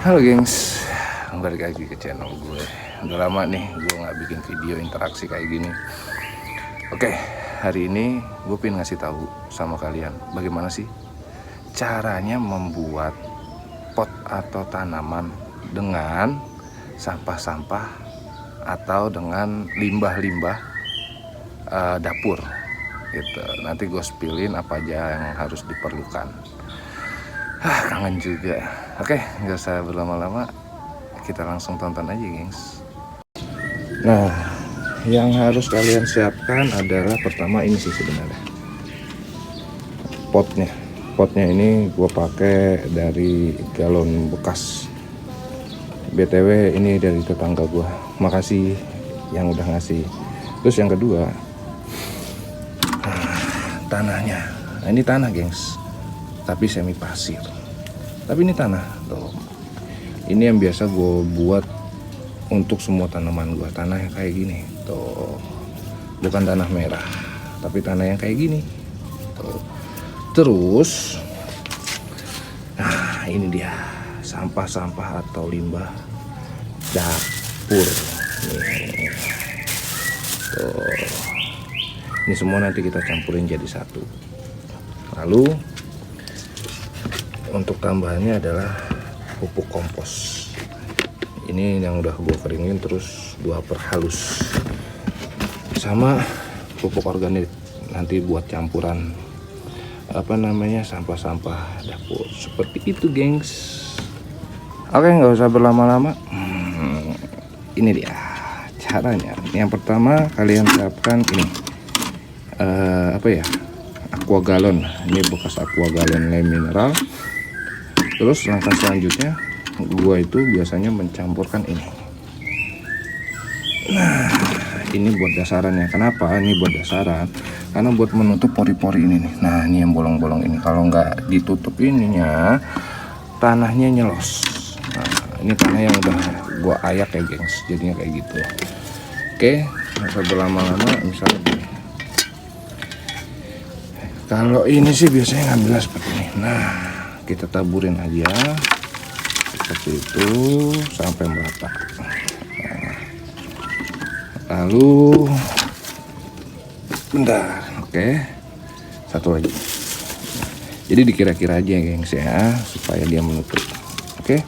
Halo gengs, balik lagi ke channel gue. Udah lama nih gue nggak bikin video interaksi kayak gini. Oke, hari ini gue pengen ngasih tahu sama kalian bagaimana sih caranya membuat pot atau tanaman dengan sampah-sampah atau dengan limbah-limbah dapur gitu. Nanti gue spillin apa aja yang harus diperlukan. Kangen juga. Oke, nggak usah berlama-lama, kita langsung tonton aja gengs. Nah, yang harus kalian siapkan adalah pertama ini sih sebenarnya potnya ini gue pakai dari galon bekas. BTW ini dari tetangga gue, makasih yang udah ngasih. Terus yang kedua, tanahnya. Nah, ini tanah gengs, tapi semi pasir. Tapi ini tanah tuh. Ini yang biasa gue buat untuk semua tanaman gue. Tanah yang kayak gini tuh, bukan tanah merah, tapi tanah yang kayak gini tuh. Terus nah ini dia sampah-sampah atau limbah dapur nih tuh. Ini semua nanti kita campurin jadi satu. Lalu untuk tambahannya adalah pupuk kompos. Ini yang udah gue keringin terus gue perhalus sama pupuk organik nanti buat campuran sampah-sampah dapur seperti itu gengs. Oke, nggak usah berlama-lama. Ini dia caranya. Yang pertama kalian siapkan ini aqua galon. Ini bekas aqua galon lem mineral. Terus langkah selanjutnya gua itu biasanya mencampurkan ini. Nah, ini buat dasaran ya. Kenapa ini buat dasaran? Karena buat menutup pori-pori ini nih. Nah, ini yang bolong-bolong ini. Kalau nggak ditutup ininya, tanahnya nyelos. Nah, ini tanah yang udah gua ayak ya gengs, jadinya kayak gitu. Oke, nggak usah berlama-lama. Misalnya gini. Kalau ini sih biasanya ngambilnya seperti ini. Nah, kita taburin aja seperti itu sampai merata. Nah, lalu bentar, oke, satu lagi. Jadi dikira-kira aja gengs ya, supaya dia menutup. Oke.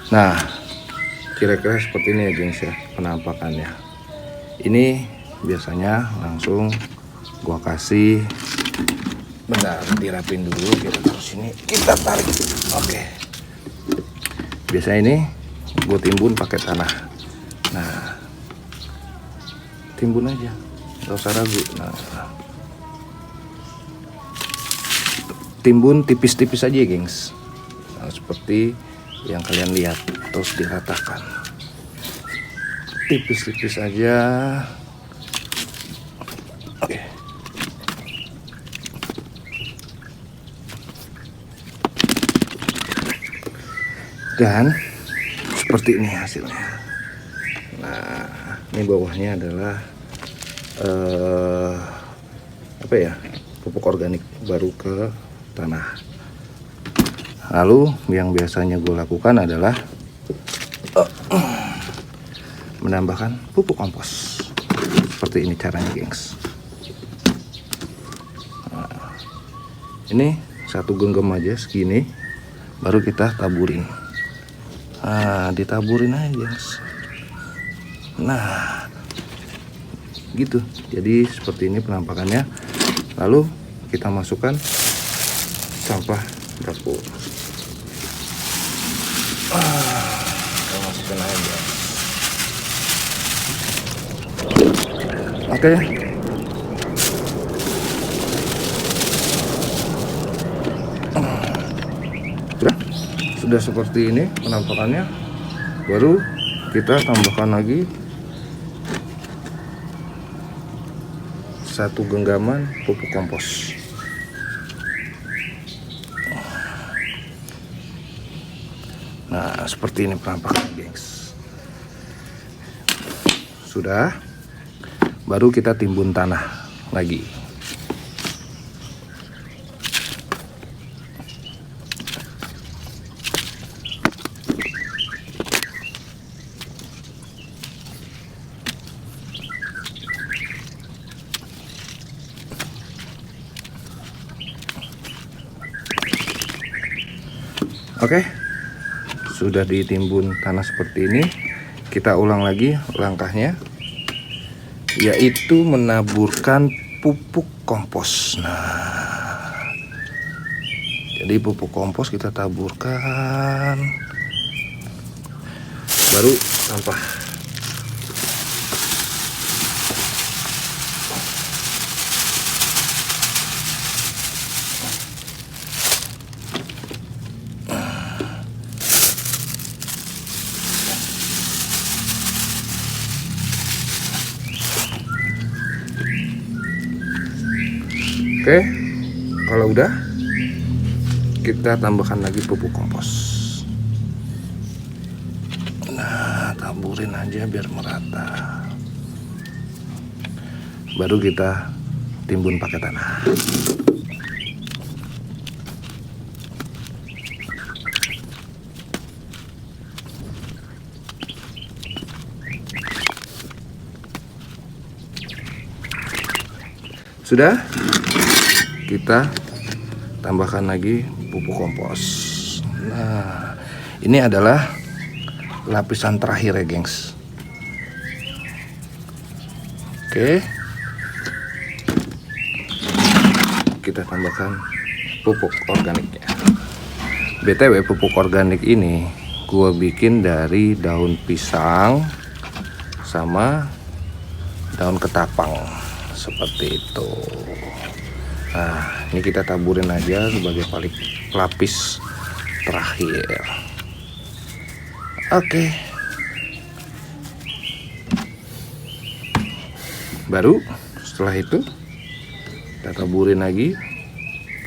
Nah, kira-kira seperti ini ya gengs ya penampakannya. Ini biasanya langsung gua kasih. Bentar, dirapin dulu, kita taruh sini, kita tarik. Oke. Biasanya ini gue timbun pakai tanah. Nah, timbun aja, nggak usah ragu. Nah, timbun tipis-tipis aja gengs. Nah, seperti yang kalian lihat, terus diratakan. Tipis-tipis aja. Oke. Dan seperti ini hasilnya. Nah, ini bawahnya adalah pupuk organik baru ke tanah. Lalu yang biasanya gue lakukan adalah menambahkan pupuk kompos. Seperti ini caranya gengs. Nah, ini satu genggam aja segini, baru kita taburin. Nah, ditaburin aja guys. Nah, gitu. Jadi seperti ini penampakannya. Lalu kita masukkan sampah dapur. Kita masukin aja. Oke. Sudah seperti ini penampakannya. Baru kita tambahkan lagi satu genggaman pupuk kompos. Nah, seperti ini penampakan gengs. Sudah, baru kita timbun tanah lagi. Oke, sudah ditimbun tanah seperti ini. Kita ulang lagi langkahnya, yaitu menaburkan pupuk kompos. Nah, jadi pupuk kompos kita taburkan, baru sampah. Oke, kalau udah kita tambahkan lagi pupuk kompos. Nah, taburin aja biar merata. Baru kita timbun pakai tanah. Sudah, kita tambahkan lagi pupuk kompos. Nah, ini adalah lapisan terakhir ya gengs. Oke, kita tambahkan pupuk organiknya. BTW pupuk organik ini gue bikin dari daun pisang sama daun ketapang seperti itu. Nah, ini kita taburin aja sebagai pelapis terakhir. Oke. Baru setelah itu kita taburin lagi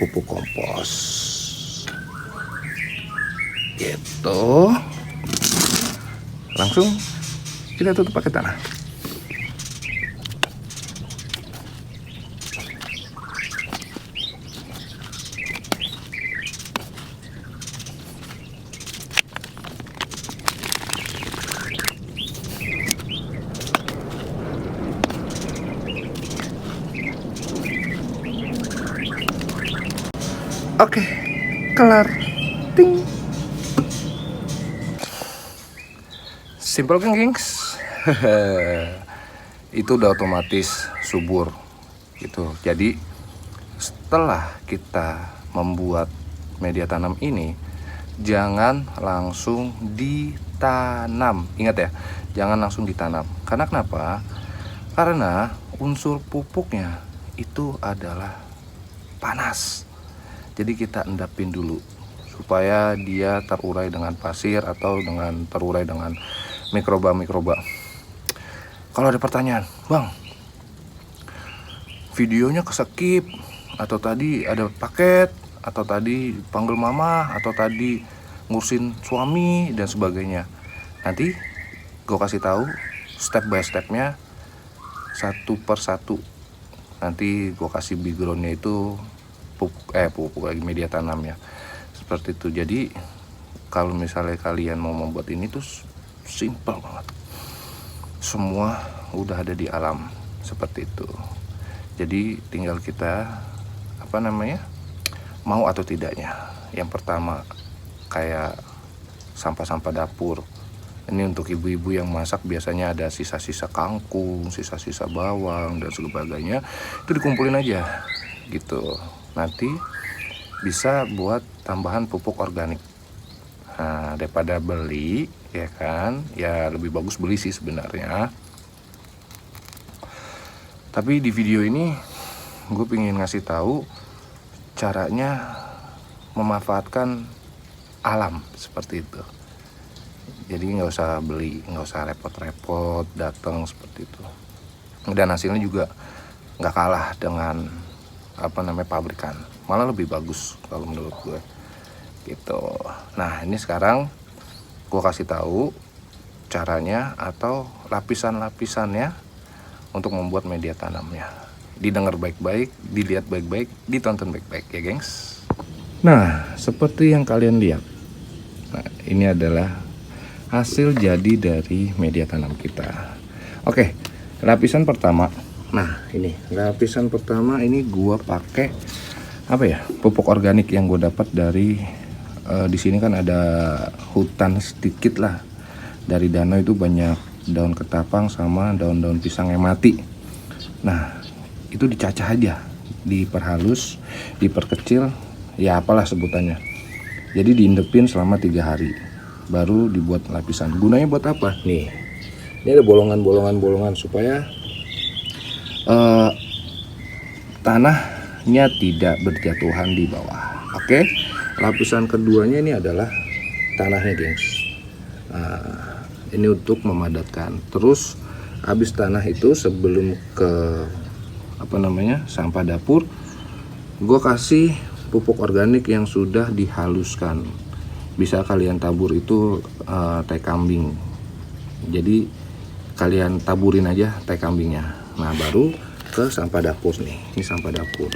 pupuk kompos. Gitu. Langsung kita tutup pakai tanah. Oke, kelar. Ting. Simple kan, gengs? Itu udah otomatis subur gitu. Jadi setelah kita membuat media tanam ini, jangan langsung ditanam. Ingat ya, jangan langsung ditanam. Karena kenapa? Karena unsur pupuknya itu adalah panas. Jadi kita endapin dulu supaya dia terurai dengan pasir atau terurai dengan mikroba-mikroba. Kalau ada pertanyaan, Bang, videonya keskip, atau tadi ada paket, atau tadi panggil mama, atau tadi ngurusin suami dan sebagainya. Nanti gue kasih tahu step by stepnya satu per satu. Nanti gue kasih backgroundnya itu pupuk lagi media tanam ya, seperti itu. Jadi kalau misalnya kalian mau membuat ini tuh simple banget, semua udah ada di alam seperti itu. Jadi tinggal kita mau atau tidaknya. Yang pertama kayak sampah-sampah dapur. Ini untuk ibu-ibu yang masak, biasanya ada sisa-sisa kangkung, sisa-sisa bawang dan sebagainya, itu dikumpulin aja gitu. Nanti bisa buat tambahan pupuk organik. Nah, daripada beli, ya kan, ya lebih bagus beli sih sebenarnya. Tapi di video ini gue pengen ngasih tahu caranya memanfaatkan alam seperti itu. Jadi nggak usah beli, nggak usah repot-repot datang seperti itu. Dan hasilnya juga nggak kalah dengan pabrikan, malah lebih bagus kalau menurut gue gitu. Nah, ini sekarang gue kasih tahu caranya atau lapisan-lapisannya untuk membuat media tanamnya. Didengar baik-baik, dilihat baik-baik, ditonton baik-baik ya gengs. Nah, seperti yang kalian lihat, nah ini adalah hasil jadi dari media tanam kita. Oke, lapisan pertama. Nah, ini lapisan pertama ini gua pakai pupuk organik yang gue dapat dari Di sini kan ada hutan sedikit lah. Dari danau itu banyak daun ketapang sama daun-daun pisang yang mati. Nah, itu dicacah aja, diperhalus, diperkecil, ya apalah sebutannya. Jadi diindepin selama 3 hari, baru dibuat lapisan. Gunanya buat apa? Nih, ini ada bolongan-bolongan supaya tanahnya tidak berjatuhan di bawah. Oke, lapisan keduanya ini adalah tanahnya, gengs. Ini untuk memadatkan. Terus habis tanah itu, sebelum ke sampah dapur, gue kasih pupuk organik yang sudah dihaluskan. Bisa kalian tabur itu tai kambing. Jadi kalian taburin aja tai kambingnya. Nah, baru ke sampah dapur nih. Ini sampah dapur.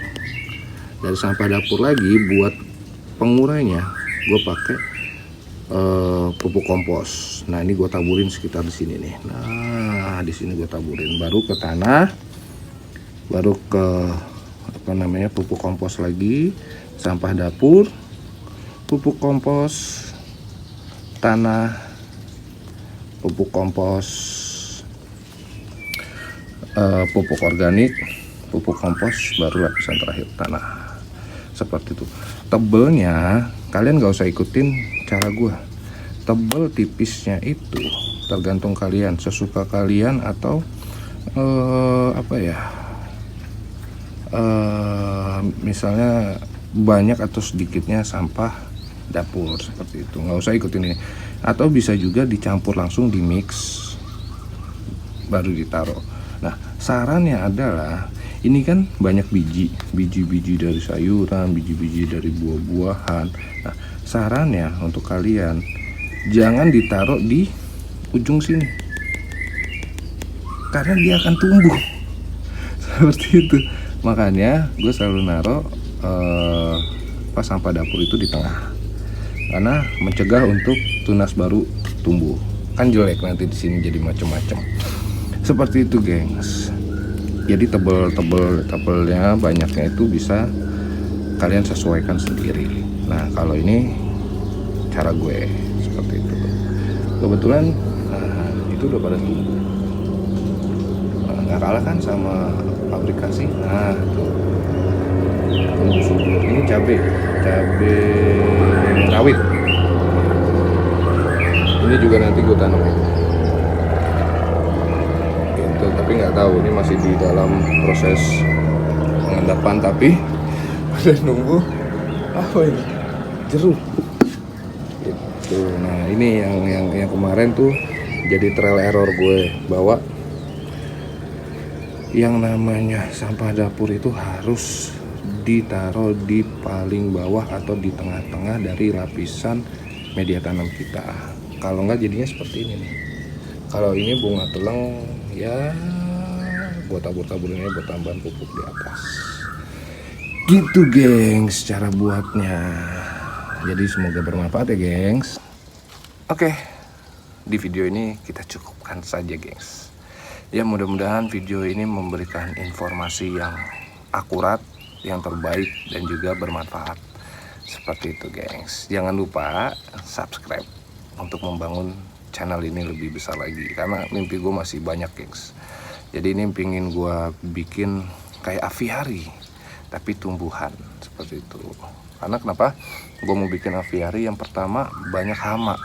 Dari sampah dapur lagi buat pengurainya, gue pakai pupuk kompos. Nah, ini gue taburin sekitar di sini nih. Nah, di sini gue taburin. Baru ke tanah, baru ke pupuk kompos lagi, sampah dapur, pupuk kompos, tanah, pupuk kompos, pupuk organik, pupuk kompos, baru lapisan terakhir tanah. Seperti itu. Tebelnya kalian gak usah ikutin cara gua. Tebel tipisnya itu tergantung kalian, sesuka kalian atau misalnya banyak atau sedikitnya sampah dapur, seperti itu. Nggak usah ikutin ini. Atau bisa juga dicampur langsung, di mix baru ditaruh. Nah, sarannya adalah ini kan banyak biji-biji dari sayuran, biji-biji dari buah-buahan. Nah, sarannya untuk kalian jangan ditaruh di ujung sini, karena dia akan tumbuh seperti itu. Makanya gue selalu naruh sampah dapur itu di tengah, karena mencegah untuk tunas baru tumbuh. Kan jelek nanti di sini jadi macam-macam. Seperti itu, gengs. Jadi tebelnya banyaknya itu bisa kalian sesuaikan sendiri. Nah, kalau ini cara gue seperti itu. Kebetulan itu udah pada tumbuh. Nggak kalah kan sama fabrikasi. Nah, tuh tumbuh subur. Ini cabai rawit. Ini juga nanti gue tanam gitu, tapi nggak tahu, ini masih di dalam proses pengendapan. Tapi udah nunggu apa ini, jeruk gitu. Nah, ini yang kemarin tuh jadi trial error gue, bawa yang namanya sampah dapur itu harus ditaruh di paling bawah atau di tengah-tengah dari lapisan media tanam kita. Kalau nggak jadinya seperti ini nih. Kalau ini bunga teleng, ya buat tabur-taburin aja buat tambahan pupuk di atas. Gitu, gengs, cara buatnya. Jadi semoga bermanfaat ya, gengs. Oke, di video ini kita cukupkan saja, gengs. Ya, mudah-mudahan video ini memberikan informasi yang akurat, yang terbaik, dan juga bermanfaat. Seperti itu, gengs. Jangan lupa subscribe untuk membangun channel ini lebih besar lagi, karena mimpi gue masih banyak, gengs. Jadi ini pingin gue bikin kayak aviari tapi tumbuhan, seperti itu. Karena kenapa gue mau bikin aviari? Yang pertama, banyak hama.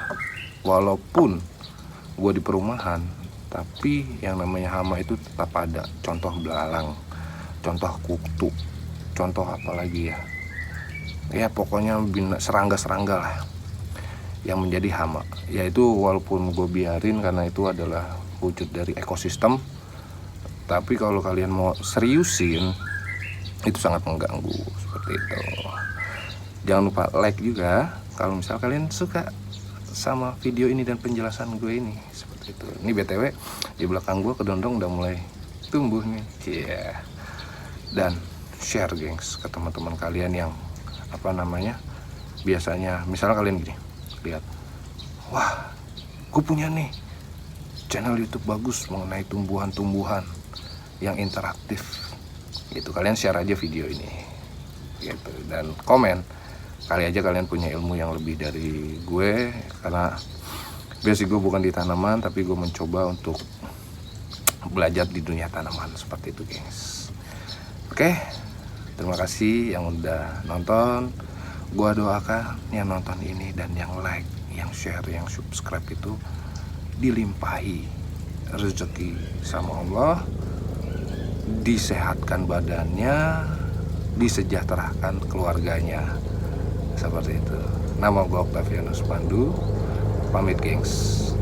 Walaupun gue di perumahan, tapi yang namanya hama itu tetap ada. Contoh belalang, contoh kutu, contoh apa lagi ya pokoknya serangga-serangga lah yang menjadi hama. Yaitu walaupun gue biarin karena itu adalah wujud dari ekosistem, tapi kalau kalian mau seriusin itu sangat mengganggu, seperti itu. Jangan lupa like juga kalau misal kalian suka sama video ini dan penjelasan gue ini, seperti itu. Ini BTW di belakang gue kedondong udah mulai tumbuh nih. Dan share, gengs, ke teman-teman kalian yang biasanya misalnya kalian gini, lihat, wah, gue punya nih channel YouTube bagus mengenai tumbuhan-tumbuhan yang interaktif gitu. Kalian share aja video ini gitu, dan komen kali aja kalian punya ilmu yang lebih dari gue, karena biasanya gue bukan di tanaman, tapi gue mencoba untuk belajar di dunia tanaman seperti itu, gengs. Oke, terima kasih yang udah nonton. Gue doakan yang nonton ini dan yang like, yang share, yang subscribe itu dilimpahi rezeki sama Allah, disehatkan badannya, disejahterakan keluarganya, seperti itu. Nama gue Octavianus Pandu, pamit, gengs.